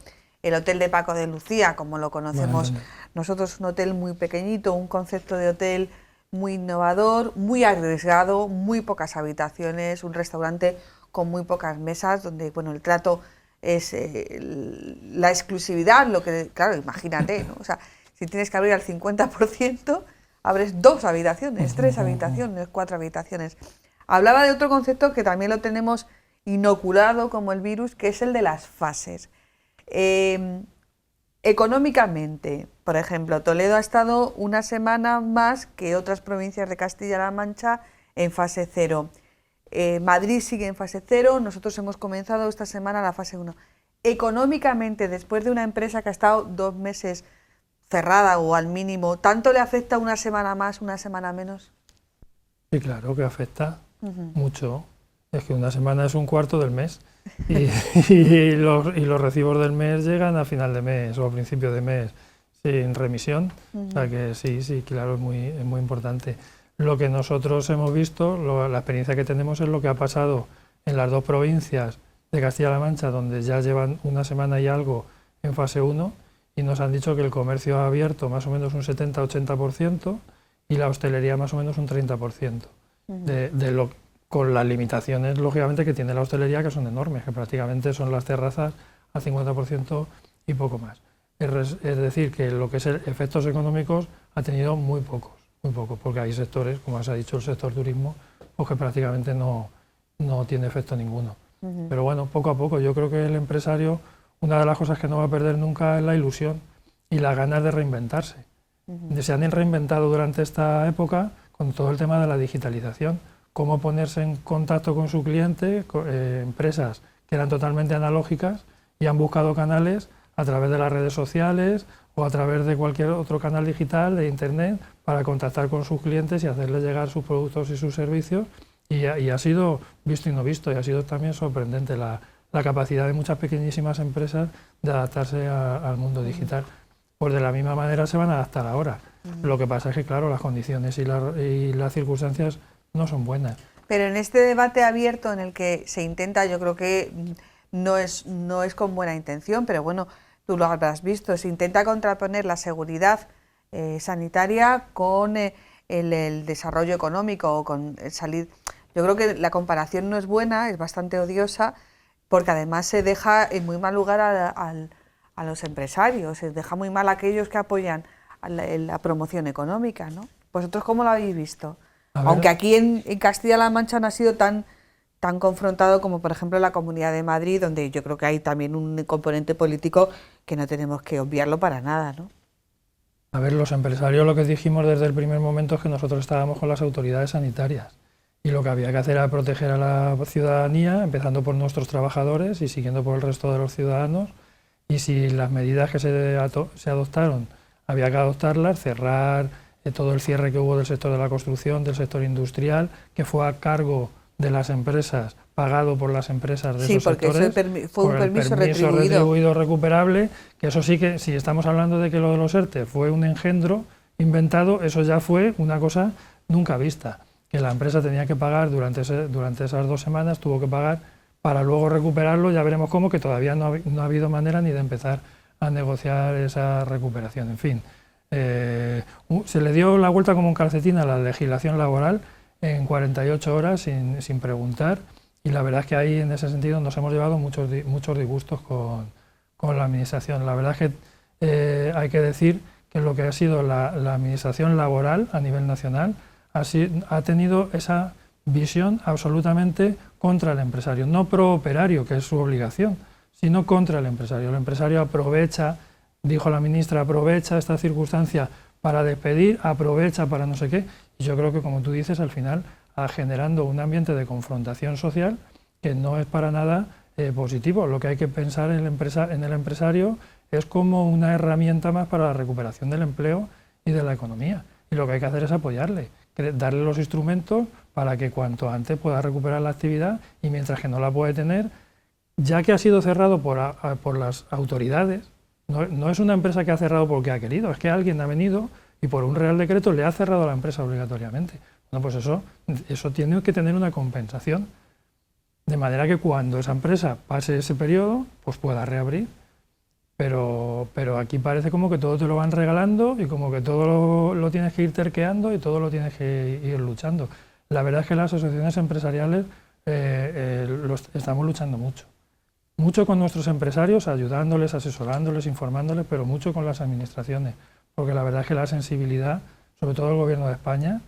el Hotel de Paco de Lucía, como lo conocemos nosotros, un hotel muy pequeñito, un concepto de hotel muy innovador, muy arriesgado, muy pocas habitaciones, un restaurante con muy pocas mesas, donde bueno, el trato es la exclusividad, lo que, claro, imagínate, ¿no? O sea, si tienes que abrir al 50%, abres 2 habitaciones, 3 habitaciones, 4 habitaciones. Hablaba de otro concepto que también lo tenemos inoculado como el virus, que es el de las fases. Económicamente, por ejemplo, Toledo ha estado una semana más que otras provincias de Castilla-La Mancha en fase 0. Madrid sigue en fase 0, nosotros hemos comenzado esta semana la fase 1. Económicamente, después de una empresa que ha estado 2 meses cerrada o al mínimo, ¿tanto le afecta una semana más, una semana menos? Sí, claro que afecta mucho. Es que una semana es un cuarto del mes y los recibos del mes llegan a final de mes o a principio de mes sin remisión. O sea que sí, claro, es muy importante. Lo que nosotros hemos visto, la experiencia que tenemos es lo que ha pasado en las 2 provincias de Castilla-La Mancha, donde ya llevan una semana y algo en fase 1 y nos han dicho que el comercio ha abierto más o menos un 70-80% y la hostelería más o menos un 30%. Con las limitaciones, lógicamente, que tiene la hostelería, que son enormes, que prácticamente son las terrazas al 50% y poco más. Es decir, que lo que es efectos económicos ha tenido muy pocos, porque hay sectores, como has dicho, el sector turismo, pues que prácticamente no tiene efecto ninguno. Pero bueno, poco a poco, yo creo que el empresario, una de las cosas que no va a perder nunca es la ilusión y las ganas de reinventarse. Se han reinventado durante esta época con todo el tema de la digitalización, cómo ponerse en contacto con su cliente, empresas que eran totalmente analógicas y han buscado canales a través de las redes sociales o a través de cualquier otro canal digital, de internet, para contactar con sus clientes y hacerles llegar sus productos y sus servicios. Y ha sido visto y no visto, y ha sido también sorprendente la capacidad de muchas pequeñísimas empresas de adaptarse al mundo digital. Pues de la misma manera se van a adaptar ahora. Lo que pasa es que, claro, las condiciones y las circunstancias no son buenas. Pero en este debate abierto en el que se intenta, yo creo que no es con buena intención, pero bueno, tú lo habrás visto, se intenta contraponer la seguridad sanitaria con el desarrollo económico o con salir. Yo creo que la comparación no es buena, es bastante odiosa, porque además se deja en muy mal lugar a los empresarios, se deja muy mal a aquellos que apoyan la promoción económica, ¿no? ¿Vosotros cómo lo habéis visto? Aunque aquí en Castilla-La Mancha no ha sido tan confrontado como, por ejemplo, en la Comunidad de Madrid, donde yo creo que hay también un componente político que no tenemos que obviarlo para nada, ¿no? A ver, los empresarios, lo que dijimos desde el primer momento es que nosotros estábamos con las autoridades sanitarias y lo que había que hacer era proteger a la ciudadanía, empezando por nuestros trabajadores y siguiendo por el resto de los ciudadanos, y si las medidas que se adoptaron había que adoptarlas, cerrar todo el cierre que hubo del sector de la construcción, del sector industrial, que fue a cargo de las empresas, pagado por las empresas de esos sectores. Sí, porque fue un permiso retribuido recuperable, que eso sí que, si estamos hablando de que lo de los ERTE fue un engendro inventado, eso ya fue una cosa nunca vista, que la empresa tenía que pagar durante esas 2 semanas, tuvo que pagar para luego recuperarlo, ya veremos cómo, que todavía no ha habido manera ni de empezar a negociar esa recuperación. En fin, se le dio la vuelta como un calcetín a la legislación laboral en 48 horas sin preguntar, y la verdad es que ahí, en ese sentido, nos hemos llevado muchos disgustos con la Administración. La verdad es que hay que decir que lo que ha sido la Administración laboral a nivel nacional ha tenido esa visión absolutamente contra el empresario, no pro operario, que es su obligación, sino contra el empresario. El empresario aprovecha, dijo la ministra, aprovecha esta circunstancia para despedir, aprovecha para no sé qué, y yo creo que, como tú dices, al final generando un ambiente de confrontación social que no es para nada positivo. Lo que hay que pensar en el empresario es como una herramienta más para la recuperación del empleo y de la economía, y lo que hay que hacer es apoyarle, darle los instrumentos para que cuanto antes pueda recuperar la actividad, y mientras que no la puede tener, ya que ha sido cerrado por las autoridades, no es una empresa que ha cerrado porque ha querido, es que alguien ha venido y por un Real Decreto le ha cerrado a la empresa obligatoriamente. Bueno, pues eso tiene que tener una compensación, de manera que cuando esa empresa pase ese periodo, pues pueda reabrir. Pero aquí parece como que todo te lo van regalando y como que todo lo tienes que ir terqueando y todo lo tienes que ir luchando. La verdad es que las asociaciones empresariales estamos luchando mucho con nuestros empresarios, ayudándoles, asesorándoles, informándoles, pero mucho con las administraciones, porque la verdad es que la sensibilidad, sobre todo el Gobierno de España,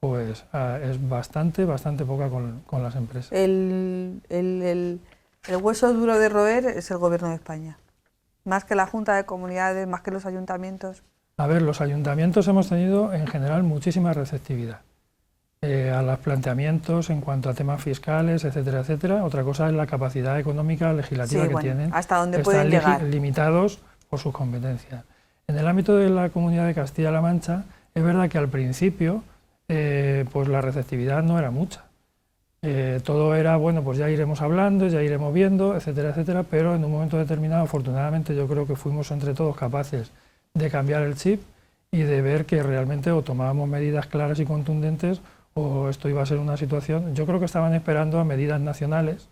pues es bastante poca con las empresas. El hueso duro de roer es el Gobierno de España, más que la Junta de Comunidades, más que los ayuntamientos. A ver, los ayuntamientos hemos tenido en general muchísima receptividad a los planteamientos en cuanto a temas fiscales, etcétera, etcétera. Otra cosa es la capacidad económica legislativa que tienen. Hasta dónde pueden llegar. Limitados por sus competencias. En el ámbito de la Comunidad de Castilla-La Mancha, es verdad que al principio pues la receptividad no era mucha. Todo era, bueno, pues ya iremos hablando, ya iremos viendo, etcétera, etcétera, pero en un momento determinado, afortunadamente, yo creo que fuimos entre todos capaces de cambiar el chip y de ver que realmente o tomábamos medidas claras y contundentes o esto iba a ser una situación. Yo creo que estaban esperando a medidas nacionales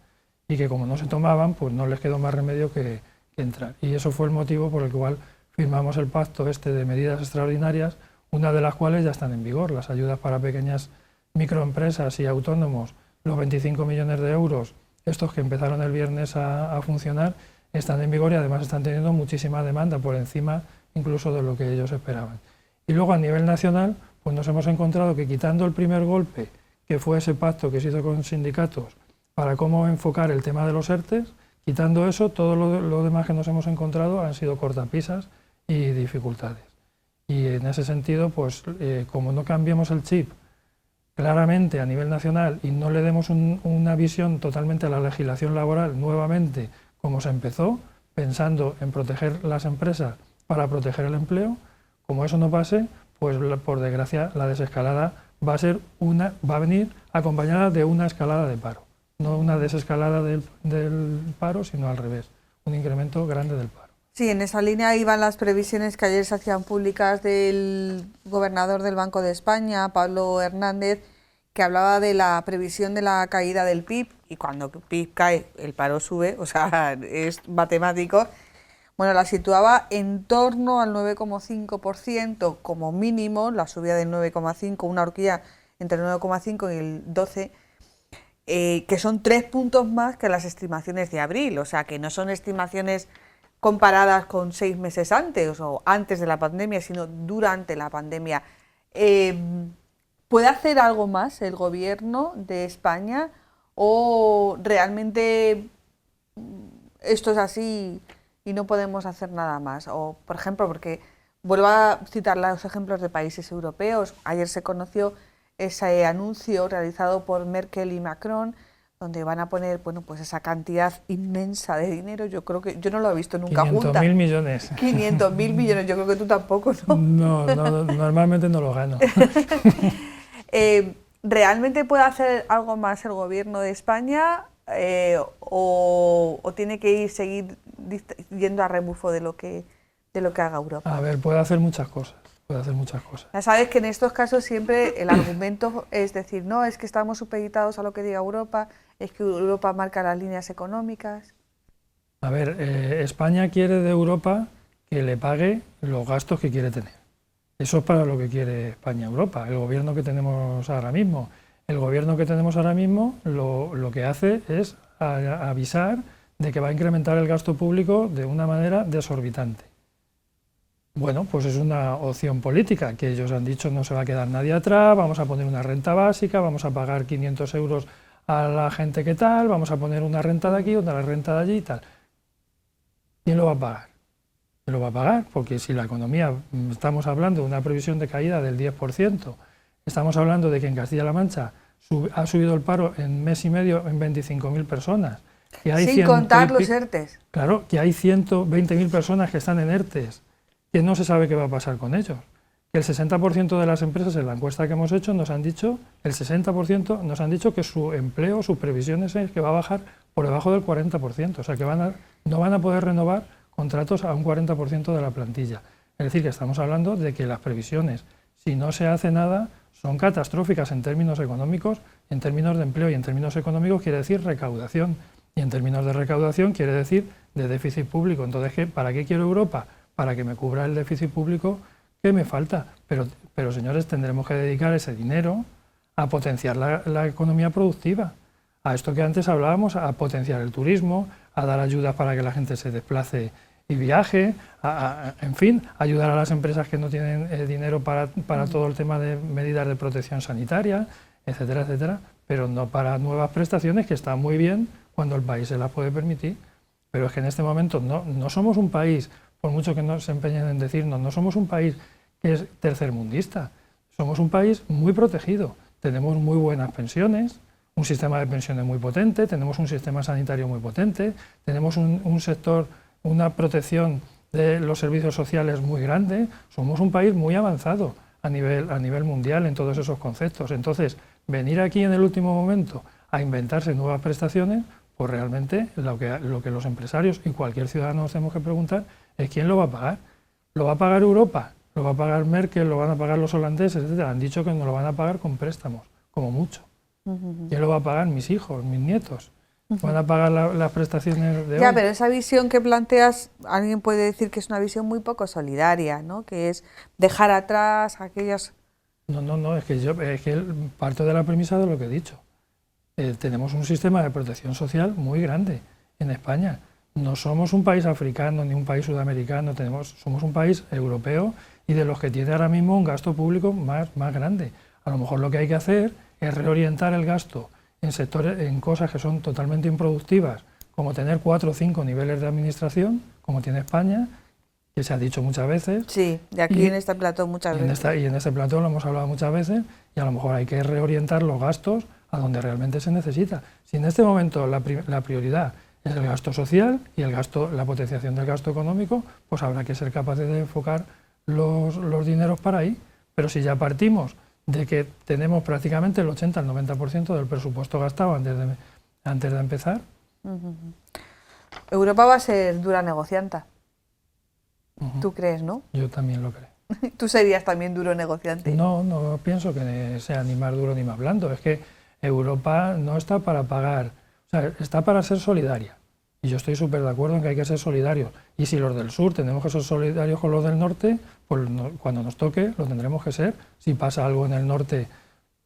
y que, como no se tomaban, pues no les quedó más remedio que entrar. Y eso fue el motivo por el cual firmamos el pacto de medidas extraordinarias, una de las cuales ya están en vigor, las ayudas para pequeñas microempresas y autónomos, los 25 millones de euros, estos que empezaron el viernes a funcionar, están en vigor y además están teniendo muchísima demanda, por encima incluso de lo que ellos esperaban. Y luego, a nivel nacional, pues nos hemos encontrado que, quitando el primer golpe, que fue ese pacto que se hizo con sindicatos para cómo enfocar el tema de los ERTE, quitando eso, todo lo demás que nos hemos encontrado han sido cortapisas y dificultades. Y en ese sentido, pues como no cambiemos el chip claramente a nivel nacional y no le demos una visión totalmente a la legislación laboral nuevamente, como se empezó, pensando en proteger las empresas para proteger el empleo, como eso no pase, pues por desgracia la desescalada va a venir acompañada de una escalada de paro. No una desescalada del paro, sino al revés, un incremento grande del paro. Sí, en esa línea iban las previsiones que ayer se hacían públicas del gobernador del Banco de España, Pablo Hernández, que hablaba de la previsión de la caída del PIB, y cuando el PIB cae, el paro sube, o sea, es matemático. Bueno, la situaba en torno al 9,5% como mínimo, la subida del 9,5%, una horquilla entre el 9,5 y el 12%, que son 3 puntos más que las estimaciones de abril, o sea, que no son estimaciones comparadas con 6 meses antes o antes de la pandemia, sino durante la pandemia. ¿Puede hacer algo más el gobierno de España o realmente esto es así y no podemos hacer nada más? O, por ejemplo, porque vuelvo a citar los ejemplos de países europeos, ayer se conoció ese anuncio realizado por Merkel y Macron, donde van a poner, bueno, pues esa cantidad inmensa de dinero. Yo creo que yo no lo he visto nunca junta. 500.000 millones. 500.000 millones, yo creo que tú tampoco, ¿no? No, normalmente no lo gano. ¿Realmente puede hacer algo más el gobierno de España o tiene que seguir yendo a rebufo de lo que haga Europa? A ver, puede hacer muchas cosas. Ya sabes que en estos casos siempre el argumento es decir, no, es que estamos supeditados a lo que diga Europa, es que Europa marca las líneas económicas. A ver, España quiere de Europa que le pague los gastos que quiere tener. Eso es para lo que quiere España, Europa, el gobierno que tenemos ahora mismo. El gobierno que tenemos ahora mismo lo que hace es avisar de que va a incrementar el gasto público de una manera desorbitante. Bueno, pues es una opción política, que ellos han dicho no se va a quedar nadie atrás, vamos a poner una renta básica, vamos a pagar 500 euros a la gente que tal, vamos a poner una renta de aquí, otra renta de allí y tal. ¿Quién lo va a pagar? ¿Quién lo va a pagar? Porque si la economía, estamos hablando de una previsión de caída del 10%, estamos hablando de que en Castilla-La Mancha ha subido el paro en mes y medio en 25.000 personas. Que hay sin contar los ERTEs. Claro, que hay 120.000 personas que están en ERTEs, que no se sabe qué va a pasar con ellos. Que el 60% de las empresas en la encuesta que hemos hecho nos han dicho, el 60% nos han dicho que su empleo, sus previsiones es que va a bajar por debajo del 40%, o sea que no van a poder renovar contratos a un 40% de la plantilla. Es decir, que estamos hablando de que las previsiones, si no se hace nada, son catastróficas en términos económicos, en términos de empleo y en términos económicos quiere decir recaudación, y en términos de recaudación quiere decir de déficit público. Entonces, ¿para qué quiero Europa? Para que me cubra el déficit público que me falta. Pero señores, tendremos que dedicar ese dinero a potenciar la economía productiva, a esto que antes hablábamos, a potenciar el turismo, a dar ayudas para que la gente se desplace y viaje, en fin, ayudar a las empresas que no tienen dinero para todo el tema de medidas de protección sanitaria, etcétera, etcétera, pero no para nuevas prestaciones que están muy bien cuando el país se las puede permitir. Pero es que en este momento no somos un país, por mucho que nos empeñen en decirnos, no somos un país que es tercermundista, somos un país muy protegido, tenemos muy buenas pensiones, un sistema de pensiones muy potente, tenemos un sistema sanitario muy potente, tenemos un sector, una protección de los servicios sociales muy grande, somos un país muy avanzado a nivel mundial en todos esos conceptos. Entonces, venir aquí en el último momento a inventarse nuevas prestaciones, pues realmente lo que los empresarios y cualquier ciudadano nos tenemos que preguntar es ¿quién lo va a pagar? ¿Lo va a pagar Europa? ¿Lo va a pagar Merkel? ¿Lo van a pagar los holandeses? Etcétera. Han dicho que nos lo van a pagar con préstamos, como mucho. ¿Quién lo va a pagar? Mis hijos, mis nietos. ¿Van a pagar las prestaciones de hoy? Ya, pero esa visión que planteas, alguien puede decir que es una visión muy poco solidaria, ¿no? Que es dejar atrás aquellas... No, es que parto de la premisa de lo que he dicho. Tenemos un sistema de protección social muy grande en España. No somos un país africano ni un país sudamericano, somos un país europeo y de los que tiene ahora mismo un gasto público más grande. A lo mejor lo que hay que hacer es reorientar el gasto en cosas que son totalmente improductivas, como tener 4 o 5 niveles de administración, como tiene España, que se ha dicho muchas veces. Sí, de aquí en este plató muchas veces. Y en este plató lo hemos hablado muchas veces, y a lo mejor hay que reorientar los gastos a donde realmente se necesita. Si en este momento la prioridad es el gasto social y la potenciación del gasto económico, pues habrá que ser capaces de enfocar los dineros para ahí. Pero si ya partimos de que tenemos prácticamente el 80 al 90% del presupuesto gastado antes de empezar. Europa va a ser dura negocianta. ¿Tú crees, no? Yo también lo creo. ¿Tú serías también duro negociante? No pienso que sea ni más duro ni más blando. Es que Europa no está para pagar, o sea, está para ser solidaria. Y yo estoy súper de acuerdo en que hay que ser solidarios. Y si los del sur tenemos que ser solidarios con los del norte, pues cuando nos toque lo tendremos que ser, si pasa algo en el norte.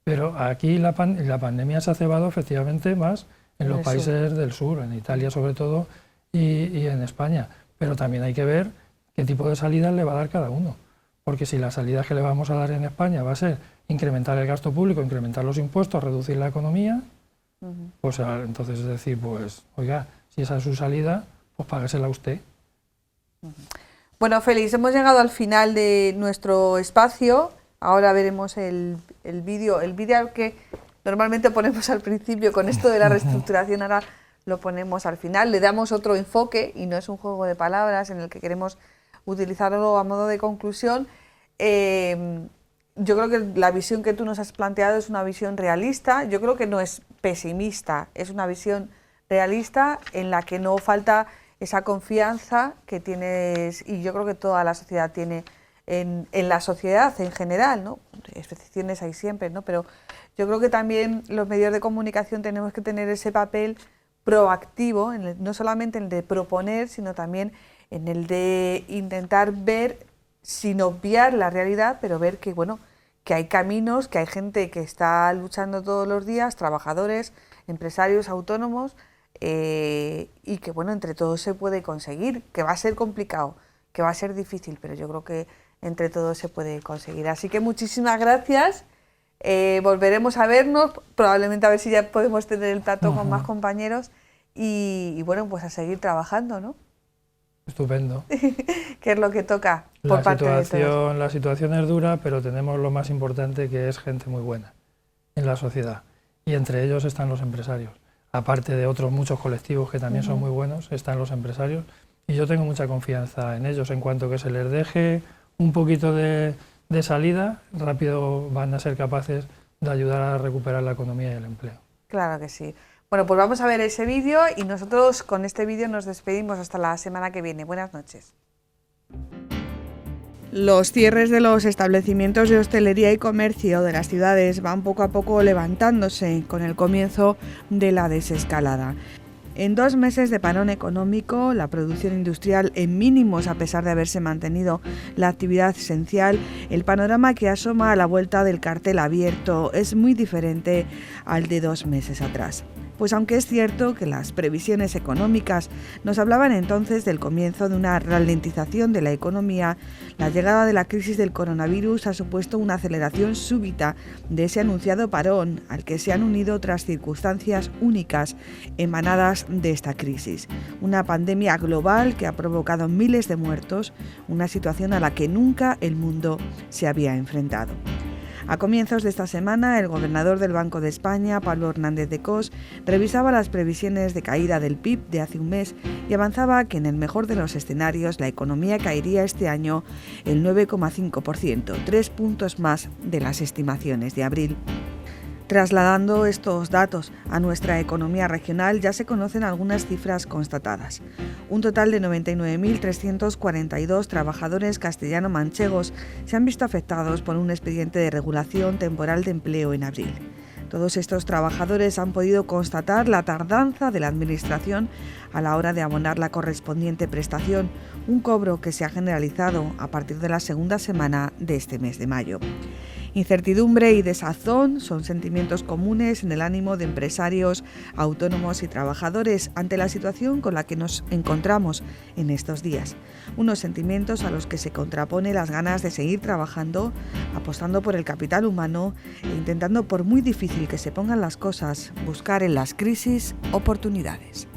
Pero aquí la pandemia se ha cebado efectivamente más en los países del sur, en Italia sobre todo y en España. Pero también hay que ver qué tipo de salidas le va a dar cada uno. Porque si las salidas que le vamos a dar en España va a ser incrementar el gasto público, incrementar los impuestos, reducir la economía, pues entonces es decir, pues oiga, si esa es su salida, pues páguesela usted. Bueno, Félix, hemos llegado al final de nuestro espacio. Ahora veremos el vídeo que normalmente ponemos al principio con esto de la reestructuración, ahora lo ponemos al final, le damos otro enfoque y no es un juego de palabras en el que queremos utilizarlo a modo de conclusión. Yo creo que la visión que tú nos has planteado es una visión realista, yo creo que no es pesimista, es una visión realista en la que no falta esa confianza que tienes, y yo creo que toda la sociedad tiene en la sociedad en general, ¿no? Excepciones hay siempre, ¿no? Pero yo creo que también los medios de comunicación tenemos que tener ese papel proactivo, no solamente en el de proponer, sino también en el de intentar ver, sin obviar la realidad, pero ver que, bueno, que hay caminos, que hay gente que está luchando todos los días, trabajadores, empresarios, autónomos, y que, bueno, entre todos se puede conseguir, que va a ser complicado, que va a ser difícil, pero yo creo que entre todos se puede conseguir. Así que muchísimas gracias. Volveremos a vernos, probablemente a ver si ya podemos tener el plato con más compañeros y bueno, pues a seguir trabajando, ¿no? Estupendo. ¿Qué es lo que toca por parte de todos? La situación es dura, pero tenemos lo más importante, que es gente muy buena en la sociedad, y entre ellos están los empresarios. Aparte de otros muchos colectivos que también son muy buenos, están los empresarios, y yo tengo mucha confianza en ellos. En cuanto que se les deje un poquito de salida, rápido van a ser capaces de ayudar a recuperar la economía y el empleo. Claro que sí. Bueno, pues vamos a ver ese vídeo y nosotros con este vídeo nos despedimos hasta la semana que viene. Buenas noches. Los cierres de los establecimientos de hostelería y comercio de las ciudades van poco a poco levantándose con el comienzo de la desescalada. En 2 meses de parón económico, la producción industrial en mínimos a pesar de haberse mantenido la actividad esencial, el panorama que asoma a la vuelta del cartel abierto es muy diferente al de 2 meses atrás. Pues aunque es cierto que las previsiones económicas nos hablaban entonces del comienzo de una ralentización de la economía, la llegada de la crisis del coronavirus ha supuesto una aceleración súbita de ese anunciado parón, al que se han unido otras circunstancias únicas emanadas de esta crisis. Una pandemia global que ha provocado miles de muertos, una situación a la que nunca el mundo se había enfrentado. A comienzos de esta semana, el gobernador del Banco de España, Pablo Hernández de Cos, revisaba las previsiones de caída del PIB de hace un mes y avanzaba que en el mejor de los escenarios la economía caería este año el 9,5%, 3 puntos más de las estimaciones de abril. Trasladando estos datos a nuestra economía regional, ya se conocen algunas cifras constatadas. Un total de 99.342 trabajadores castellano-manchegos se han visto afectados por un expediente de regulación temporal de empleo en abril. Todos estos trabajadores han podido constatar la tardanza de la Administración a la hora de abonar la correspondiente prestación, un cobro que se ha generalizado a partir de la segunda semana de este mes de mayo. Incertidumbre y desazón son sentimientos comunes en el ánimo de empresarios, autónomos y trabajadores ante la situación con la que nos encontramos en estos días. Unos sentimientos a los que se contrapone las ganas de seguir trabajando, apostando por el capital humano e intentando, por muy difícil que se pongan las cosas, buscar en las crisis oportunidades.